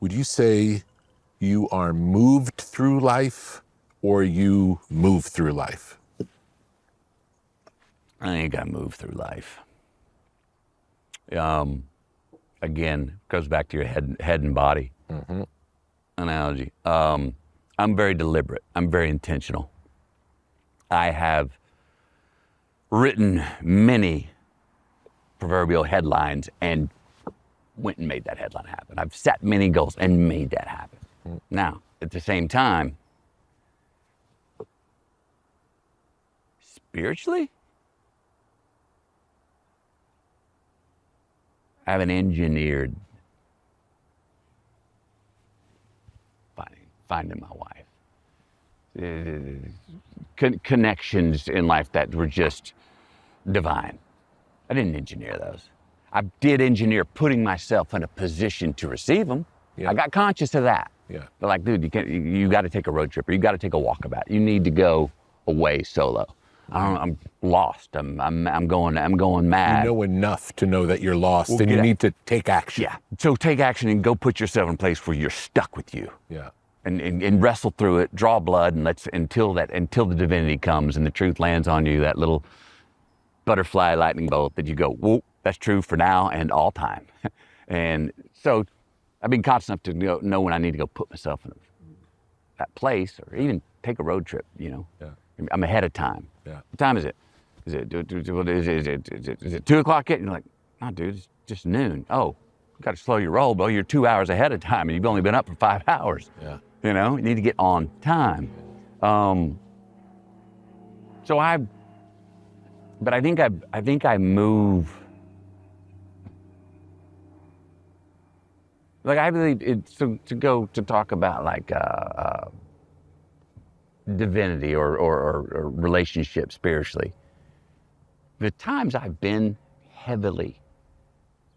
Would you say you are moved through life or you move through life? I think I move through life. Again, goes back to your head and body analogy. I'm very deliberate. I'm very intentional. I have written many proverbial headlines and went and made that headline happen. I've set many goals and made that happen. Now, at the same time, spiritually, I haven't engineered finding my wife. Connections in life that were just divine. I didn't engineer those. I did engineer putting myself in a position to receive them. Yeah. I got conscious of that. Yeah. But like, dude, you got to take a road trip, or you got to take a walkabout. You need to go away solo. I'm lost. I'm going mad. You know enough to know that you're lost, and you need to take action. Yeah. So take action and go put yourself in a place where you're stuck with you. Yeah. And wrestle through it, draw blood, and until the divinity comes and the truth lands on you, that little butterfly lightning bolt that you go, whoa, that's true for now and all time. And so I've been conscious enough to know when I need to go put myself in that place, or even take a road trip, Yeah. I'm ahead of time. Yeah. What time is it? Is it 2 o'clock yet? And you're like, no, dude, it's just noon. Oh, you got to slow your roll, bro. You're 2 hours ahead of time, and you've only been up for 5 hours. Yeah. You need to get on time. But I think I move. Like, I believe to go to talk about like divinity or relationship spiritually. The times I've been heavily,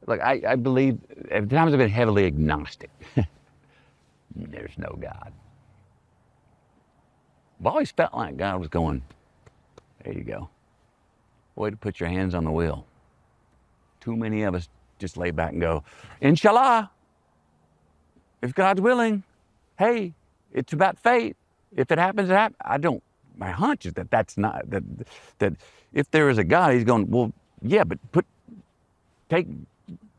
like I believe, at times I've been heavily agnostic. There's no God. I've always felt like God was going, there you go. Way to put your hands on the wheel. Too many of us just lay back and go, Inshallah, if God's willing, hey, it's about fate. If it happens, it happens. My hunch is that's not, that if there is a God, he's going, well, yeah, but take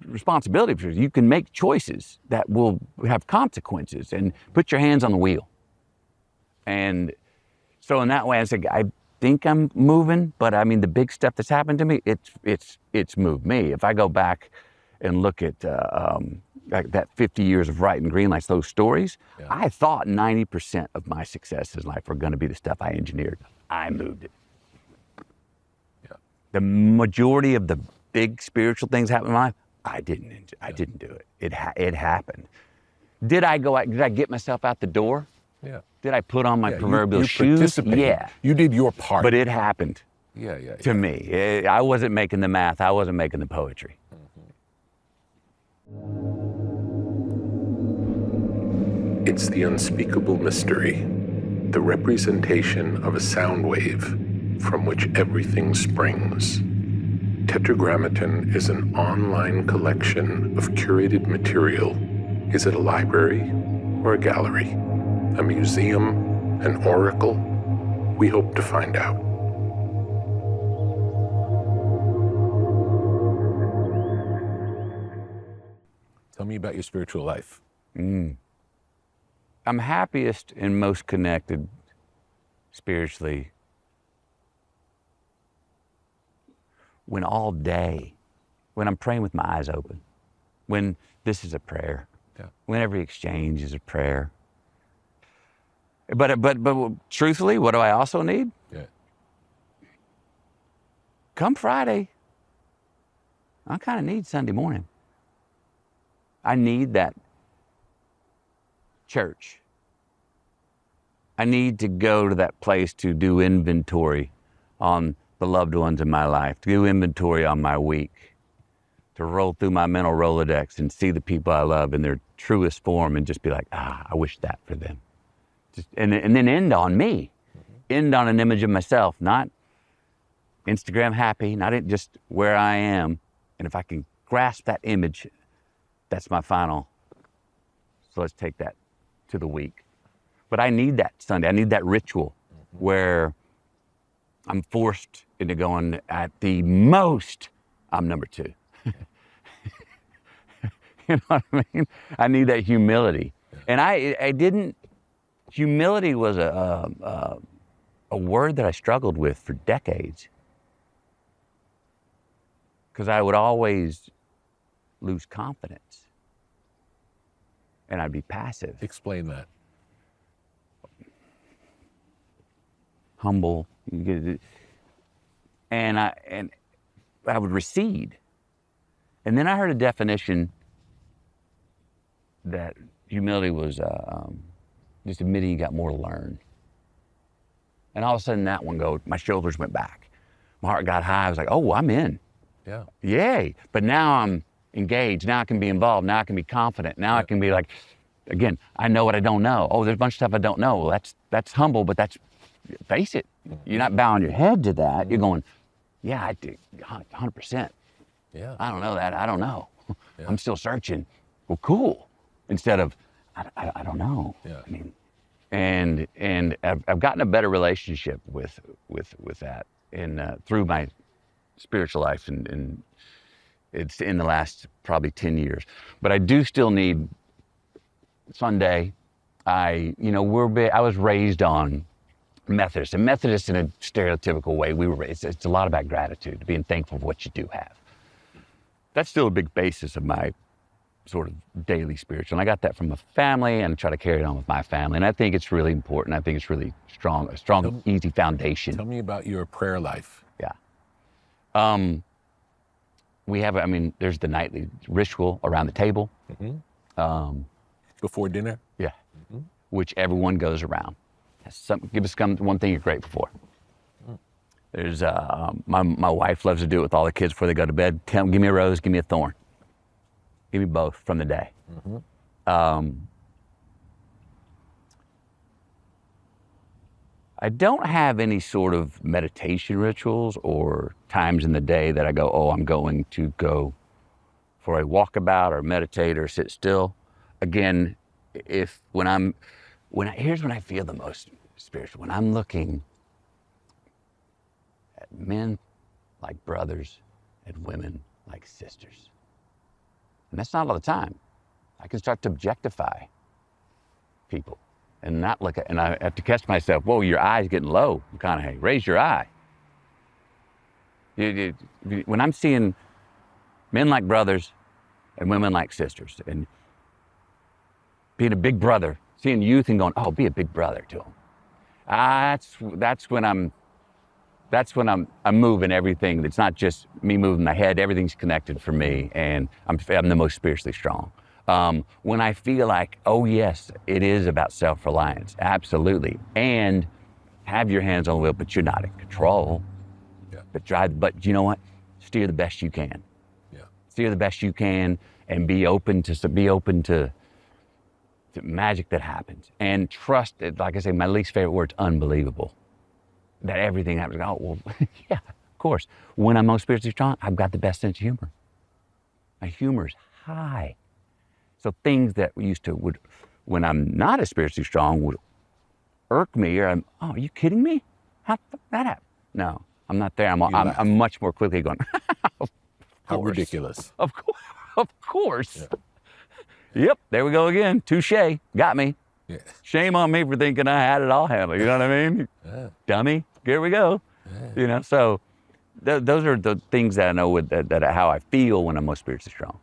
responsibility for it. You can make choices that will have consequences, and put your hands on the wheel. And so in that way, I think I'm moving, but I mean, the big stuff that's happened to me, it's moved me. If I go back and look at like that 50 years of writing green lights, those stories, yeah. I thought 90% of my successes in life were going to be the stuff I engineered. I moved it. Yeah. The majority of the big spiritual things happening in my life, I didn't do it. It happened. Did I get myself out the door? Yeah. Did I put on my proverbial shoes? Yeah. You did your part. But it happened. Yeah. To me. I wasn't making the math. I wasn't making the poetry. It's the unspeakable mystery, the representation of a sound wave from which everything springs. Tetragrammaton is an online collection of curated material. Is it a library or a gallery? A museum? An oracle? We hope to find out. Tell me about your spiritual life. I'm happiest and most connected spiritually when all day, when I'm praying with my eyes open, when this is a prayer, when every exchange is a prayer. But truthfully, what do I also need? Yeah. Come Friday, I kind of need Sunday morning. I need that church. I need to go to that place to do inventory on the loved ones in my life, to do inventory on my week, to roll through my mental Rolodex and see the people I love in their truest form and just be like, I wish that for them. And then end on me, end on an image of myself, not Instagram happy, not just where I am. And if I can grasp that image, that's my final So let's take that to the week. But I need that Sunday. I need that ritual where I'm forced into going at the most, I'm number 2. You know what I mean? I need that humility. And I didn't, humility was a word that I struggled with for decades. Because I would always lose confidence. And I'd be passive. Explain that. Humble. And I would recede. And then I heard a definition that humility was just admitting you got more to learn. And all of a sudden that one my shoulders went back. My heart got high. I was like, oh, I'm in. Yeah. Yay. But now I'm engaged. Now I can be involved. Now I can be confident. Now I can be like, again, I know what I don't know. Oh, there's a bunch of stuff I don't know. Well, that's humble, but face it. You're not bowing your head to that. You're going, yeah, I do, 100%. Yeah. I don't know that. I don't know. Yeah. I'm still searching. Well, cool. Instead of, I don't know. Yeah. I mean, and I've gotten a better relationship with that through my spiritual life, and it's in the last probably 10 years. But I do still need Sunday. I was raised on Methodist, and Methodist in a stereotypical way. It's a lot about gratitude, being thankful for what you do have. That's still a big basis of my sort of daily spiritual. And I got that from a family, and I try to carry it on with my family. And I think it's really important. I think it's really strong, easy foundation. Tell me about your prayer life. Yeah. We have, there's the nightly ritual around the table. Mm-hmm. Before dinner? Yeah. Mm-hmm. Which everyone goes around. Give us one thing you're grateful for. There's my wife loves to do it with all the kids before they go to bed. Give me a rose, give me a thorn. Give me both from the day. Mm-hmm. I don't have any sort of meditation rituals or times in the day that I go, oh, I'm going to go for a walkabout or meditate or sit still. Again, here's when I feel the most spiritual, when I'm looking at men like brothers and women like sisters. And that's not all the time. I can start to objectify people and not look at, and I have to catch myself, whoa, your eye's getting low, McConaughey, raise your eye. When I'm seeing men like brothers and women like sisters, and being a big brother, seeing youth and going, oh, be a big brother to them. That's when I'm moving everything. It's not just me moving my head, everything's connected for me, and I'm the most spiritually strong. When I feel like, oh yes, it is about self-reliance, absolutely. And have your hands on the wheel, but you're not in control. Yeah. But you know what? Steer the best you can. Yeah. Steer the best you can, and be open to magic that happens. And trust it, like I say, my least favorite word's unbelievable. That everything happens. Oh, well, yeah, of course. When I'm most spiritually strong, I've got the best sense of humor. My humor's high. So things that when I'm not as spiritually strong, would irk me, or oh, are you kidding me? How did that happen? No, I'm not there. I'm much more quickly going, how ridiculous. Of course. Yeah. Yep, there we go again. Touche, got me. Yeah. Shame on me for thinking I had it all handled. You know what I mean? Yeah. Dummy, here we go. Yeah. So those are the things that I know that how I feel when I'm most spiritually strong.